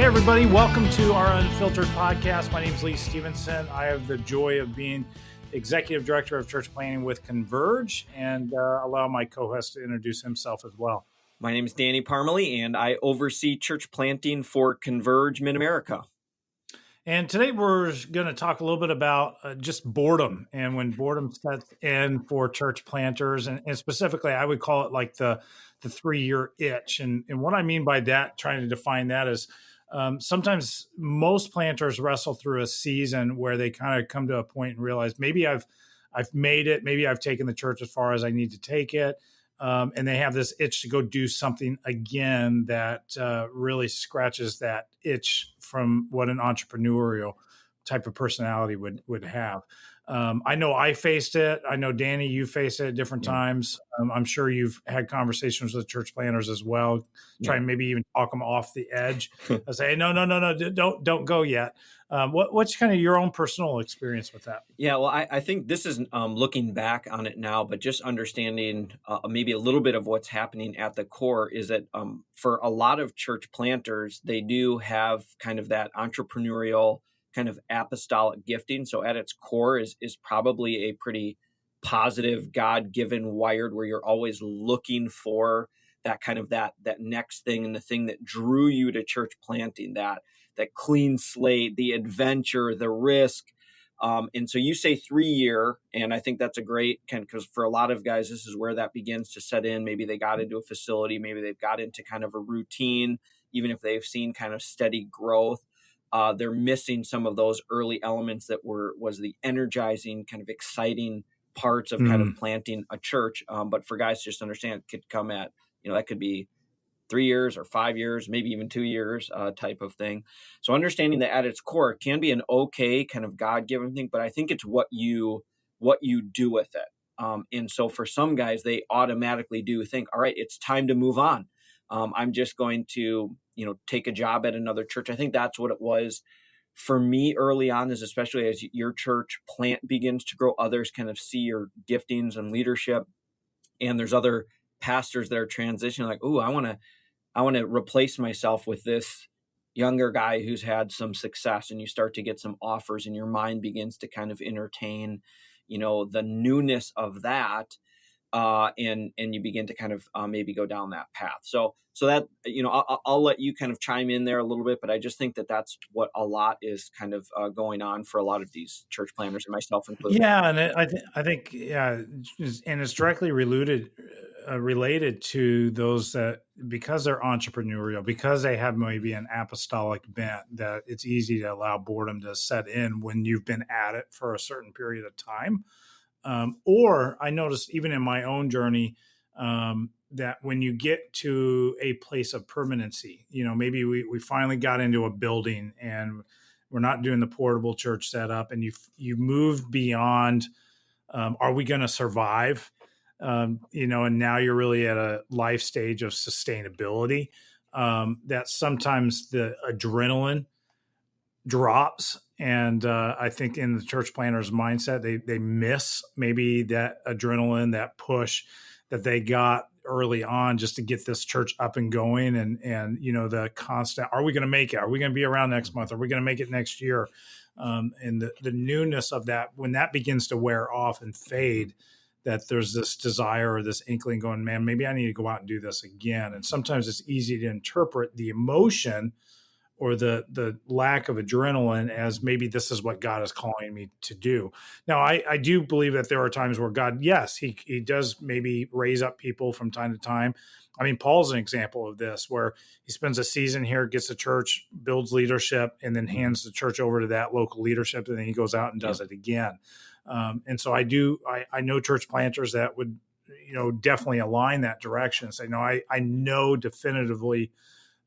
Hey, everybody. Welcome to our Unfiltered podcast. My name is Stephenson. I have the joy of being Executive Director of Church Planning with Converge, and allow my co-host to introduce himself as well. My name is Parmelee, and I oversee church planting for Converge Mid-America. And today we're going to talk a little bit about just boredom and when boredom sets in for church planters. And specifically, I would call it like the 3-year itch. And what I mean by that, trying to define that is sometimes most planters wrestle through a season where they kind of come to a point and realize maybe I've made it. Maybe I've taken the church as far as I need to take it. And they have this itch to go do something again that really scratches that itch from what an entrepreneurial type of personality would have. I know I faced it. I know, Danny, you faced it at different times. I'm sure you've had conversations with church planners as well, try and maybe even talk them off the edge. I say, no, don't go yet. What's kind of your own personal experience with that? Yeah, well, I think this is looking back on it now, but just understanding maybe a little bit of what's happening at the core is that for a lot of church planters, they do have kind of that entrepreneurial kind of apostolic gifting. So at its core is probably a pretty positive, God-given, wired, where you're always looking for that kind of that next thing, and the thing that drew you to church planting, that clean slate, the adventure, the risk. And so you say 3-year, and I think that's a great kind, because for a lot of guys, this is where that begins to set in. Maybe they got into a facility, maybe they've got into kind of a routine, even if they've seen kind of steady growth. They're missing some of those early elements that was the energizing, kind of exciting parts of kind of planting a church. But for guys to just understand, it could come at, that could be 3 years or 5 years, maybe even 2 years type of thing. So understanding that at its core, it can be an okay kind of God-given thing, but I think it's what you do with it. And so for some guys, they automatically do think, all right, it's time to move on. I'm just going to, take a job at another church. I think that's what it was for me early on, is especially as your church plant begins to grow, others kind of see your giftings and leadership. And there's other pastors that are transitioning, like, oh, I want to replace myself with this younger guy who's had some success, and you start to get some offers, and your mind begins to kind of entertain, the newness of that. And you begin to kind of maybe go down that path. So that, I'll let you kind of chime in there a little bit, but I just think that that's what a lot is kind of going on for a lot of these church planners, and myself included. Yeah, and I think, and it's directly related to those that, because they're entrepreneurial, because they have maybe an apostolic bent, that it's easy to allow boredom to set in when you've been at it for a certain period of time. Or I noticed even in my own journey that when you get to a place of permanency, maybe we finally got into a building and we're not doing the portable church setup, and you moved beyond, are we going to survive? And now you're really at a life stage of sustainability, that sometimes the adrenaline drops. And I think in the church planner's mindset, they miss maybe that adrenaline, that push that they got early on just to get this church up and going. And the constant, are we going to make it? Are we going to be around next month? Are we going to make it next year? And the newness of that, when that begins to wear off and fade, that there's this desire or this inkling going, man, maybe I need to go out and do this again. And sometimes it's easy to interpret the emotion or the lack of adrenaline as maybe this is what God is calling me to do. Now, I do believe that there are times where God, yes, he does maybe raise up people from time to time. I mean, Paul's an example of this, where he spends a season here, gets a church, builds leadership, and then hands the church over to that local leadership, and then he goes out and does it again. And so I know church planters that would, definitely align that direction and say, no, I know definitively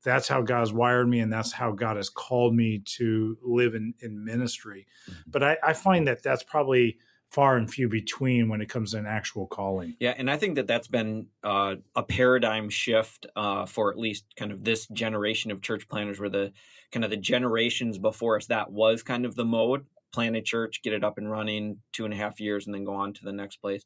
that's how God's wired me, and that's how God has called me to live in ministry. But I find that that's probably far and few between when it comes to an actual calling. Yeah, and I think that that's been a paradigm shift for at least kind of this generation of church planners, where the generations before us, that was kind of the mode: plant a church, get it up and running, 2.5 years, and then go on to the next place.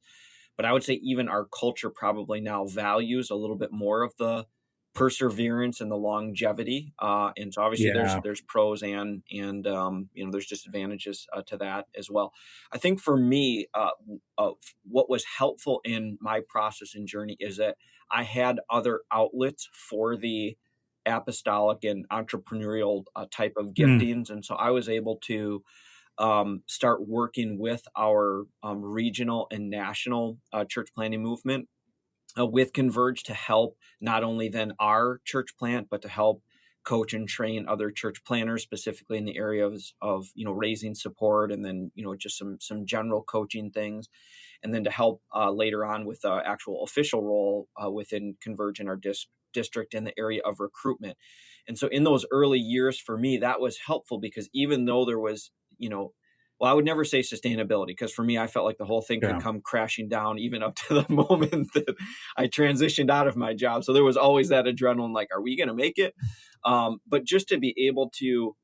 But I would say even our culture probably now values a little bit more of the perseverance and the longevity. And so obviously Yeah. there's pros and there's disadvantages to that as well. I think for me, what was helpful in my process and journey is that I had other outlets for the apostolic and entrepreneurial type of Mm, giftings, and so I was able to start working with our regional and national church planting movement with Converge to help not only then our church plant, but to help coach and train other church planners, specifically in the areas of raising support, and then just some general coaching things, and then to help later on with the actual official role within Converge in our district in the area of recruitment. And so in those early years for me, that was helpful because even though there was, well, I would never say sustainability, because for me, I felt like the whole thing could yeah. come crashing down even up to the moment that I transitioned out of my job. So there was always that adrenaline, like, are we going to make it? But just to be able to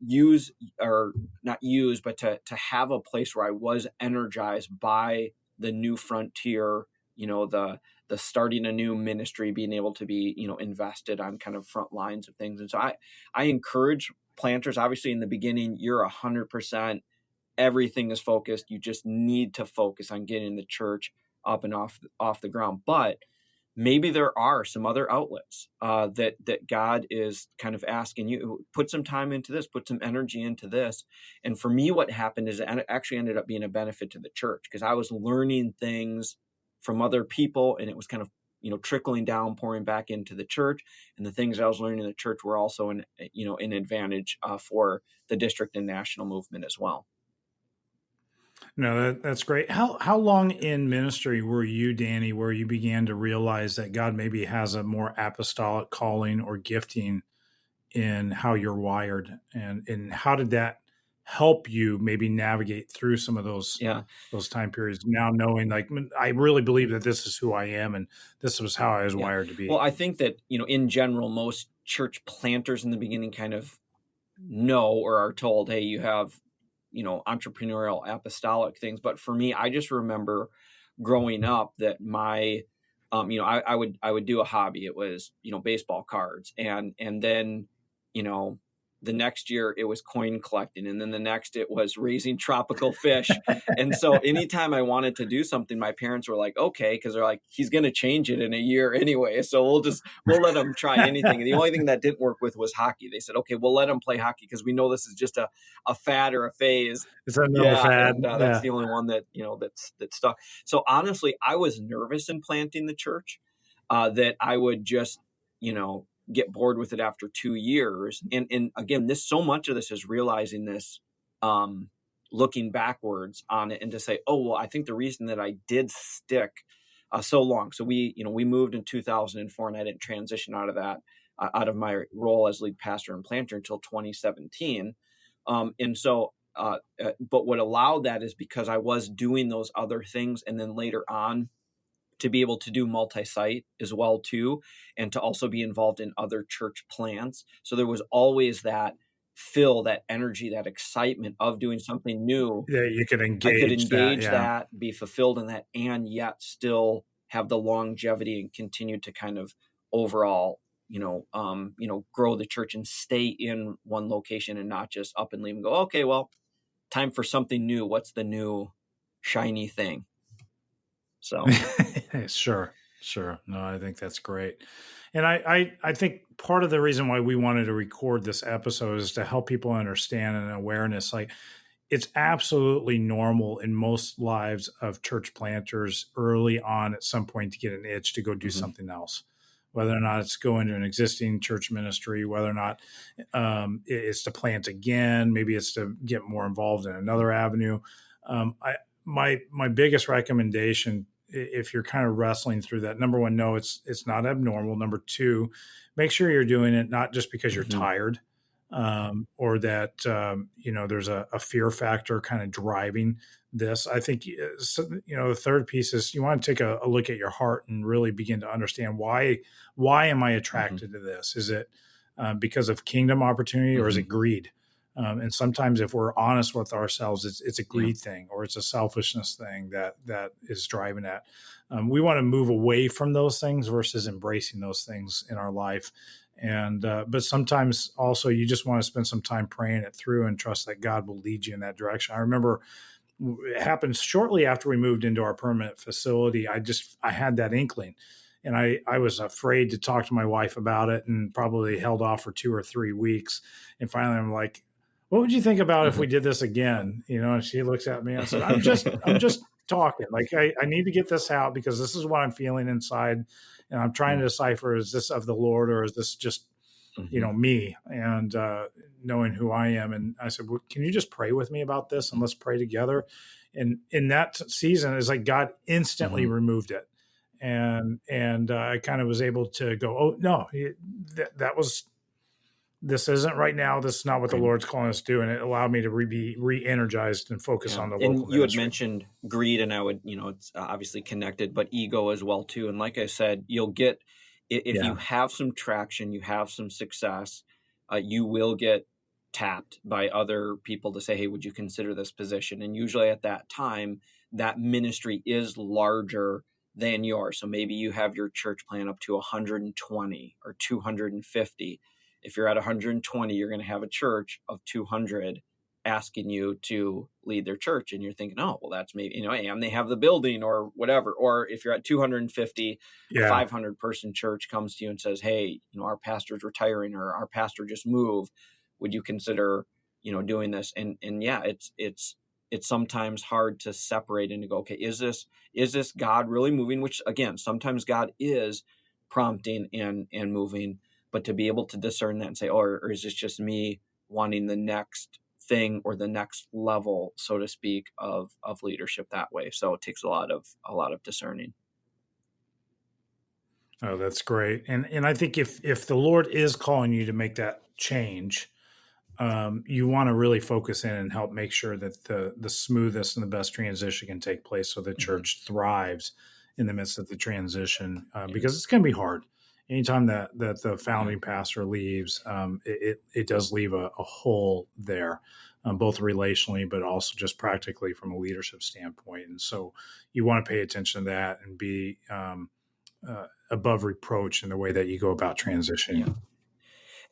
use, or not use, but to have a place where I was energized by the new frontier, the starting a new ministry, being able to be invested on kind of front lines of things. And so I encourage planters. Obviously, in the beginning, you're 100%. Everything is focused. You just need to focus on getting the church up and off the ground. But maybe there are some other outlets that God is kind of asking you, put some time into this, put some energy into this. And for me, what happened is it actually ended up being a benefit to the church, because I was learning things from other people, and it was kind of trickling down, pouring back into the church. And the things I was learning in the church were also an advantage for the district and national movement as well. No, that's great. How long in ministry were you, Danny, where you began to realize that God maybe has a more apostolic calling or gifting in how you're wired, and how did that help you maybe navigate through some of Yeah. those time periods? Now knowing, like, I really believe that this is who I am, and this was how I was Yeah. wired to Well, be. I think that, in general, most church planters in the beginning kind of know or are told, hey, you have, entrepreneurial apostolic things. But for me, I just remember growing up that my, I would do a hobby. It was, baseball cards. And then, you know, the next year it was coin collecting. And then the next it was raising tropical fish. And so anytime I wanted to do something, my parents were like, okay, because they're like, he's going to change it in a year anyway. So we'll let him try anything. And the only thing that didn't work with was hockey. They said, okay, we'll let him play hockey because we know this is just a fad or a phase. It's another Yeah, fad. and that's Yeah. the only one that that stuck. So honestly, I was nervous in planting the church, that I would just get bored with it after 2 years. And again, this so much of this is realizing this, um, looking backwards on it, and to say, oh well, I think the reason that I did stick so long. So we moved in 2004, and I didn't transition out of that, out of my role as lead pastor and planter until 2017. And so but what allowed that is because I was doing those other things, and then later on to be able to do multi-site as well too, and to also be involved in other church plants. So there was always that that energy, that excitement of doing something new. Yeah, you could I could engage that. engage Yeah. that, be fulfilled in that, and yet still have the longevity and continue to kind of overall, grow the church and stay in one location, and not just up and leave and go, okay, well, time for something new. What's the new shiny thing? So, Sure, sure. No, I think that's great. And I think part of the reason why we wanted to record this episode is to help people understand and awareness. Like, it's absolutely normal in most lives of church planters early on at some point to get an itch to go do mhm, something else, whether or not it's go into an existing church ministry, whether or not it's to plant again, maybe it's to get more involved in another avenue. I my biggest recommendation, if you're kind of wrestling through that, number one, no, it's not abnormal. Number two, make sure you're doing it not just because you're mhm, tired, or that there's a fear factor kind of driving this. I think the third piece is you want to take a look at your heart and really begin to understand why am I mhm, attracted to this? Is it because of kingdom opportunity, or is it mhm. greed? And sometimes if we're honest with ourselves, it's a Yeah. greed thing or it's a selfishness thing that is driving that. We want to move away from those things versus embracing those things in our life. And but sometimes also you just want to spend some time praying it through and trust that God will lead you in that direction. I remember it happened shortly after we moved into our permanent facility. I had that inkling, and I was afraid to talk to my wife about it, and probably held off for 2 or 3 weeks. And finally, I'm like, "What would you think about if we Mhm. did this again?" And she looks at me and said, "I'm just talking. Like I need to get this out because this is what I'm feeling inside, and I'm trying to Yeah. decipher: is this of the Lord or is this just Mhm. me and knowing who I am?" And I said, well, "Can you just pray with me about this and Mhm. let's pray together?" And in that season, it's like God instantly Mhm. removed it, and I kind of was able to go, "Oh no, that was this isn't right now. This is not what the Right. Lord's calling us to do." And it allowed me to be re-energized and focus Yeah, on the and local you had ministry. mentioned greed, and I would, it's obviously connected, but ego as well too. And like I said, you'll get if you Yeah, have some traction, you have some success, you will get tapped by other people to say, "Hey, would you consider this position?" And usually at that time, that ministry is larger than yours. So maybe you have your church plan up to 120 or 250. If you're at 120, you're going to have a church of 200 asking you to lead their church, and you're thinking, oh well, that's maybe, and they have the building or whatever. Or if you're at 250, a yeah, 500 person church comes to you and says, hey, our pastor's retiring or our pastor just moved, would you consider doing this? And yeah, it's sometimes hard to separate and to go, okay, is this God really moving? Which again, sometimes God is prompting and moving, but to be able to discern that and say, oh, or is this just me wanting the next thing or the next level, so to speak, of leadership that way. So it takes a lot of discerning. oh, that's great. And I think if the Lord is calling you to make that change, you want to really focus in and help make sure that the smoothest and the best transition can take place, so the Mhm. church thrives in the midst of the transition, Yeah. because it's going to be hard. Anytime that the Yeah. founding pastor leaves, it does leave a hole there, both relationally but also just practically from a leadership standpoint. And so you want to pay attention to that and be above reproach in the way that you go about transitioning.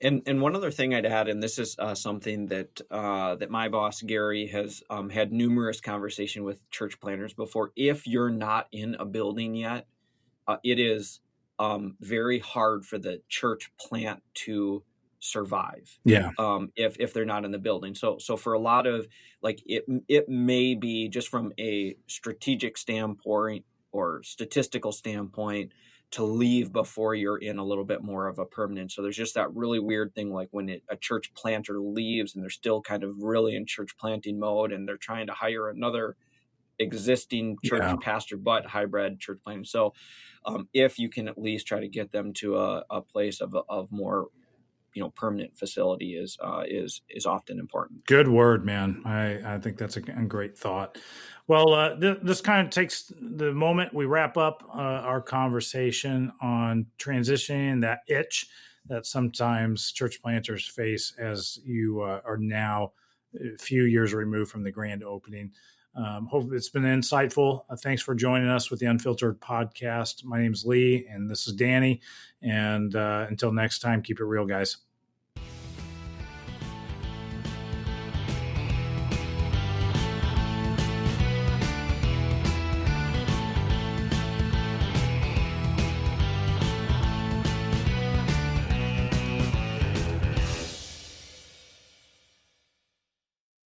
Yeah. And one other thing I'd add, and this is something that my boss Gary has had numerous conversation with church planners before. If you're not in a building yet, it is very hard for the church plant to survive Yeah, if they're not in the building. So for a lot of, like, it may be just from a strategic standpoint or statistical standpoint to leave before you're in a little bit more of a permanent. So there's just that really weird thing, like when a church planter leaves and they're still kind of really in church planting mode and they're trying to hire another existing yeah. church pastor but hybrid church planting. So if you can at least try to get them to a place of more permanent facility is often important. Good word, man. I think that's a great thought. Well, this kind of takes the moment we wrap up our conversation on transitioning, that itch that sometimes church planters face as you are now a few years removed from the grand opening. Hope it's been insightful. Thanks for joining us with the Unfiltered podcast. My name is Lee, and this is Danny. And until next time, keep it real, guys.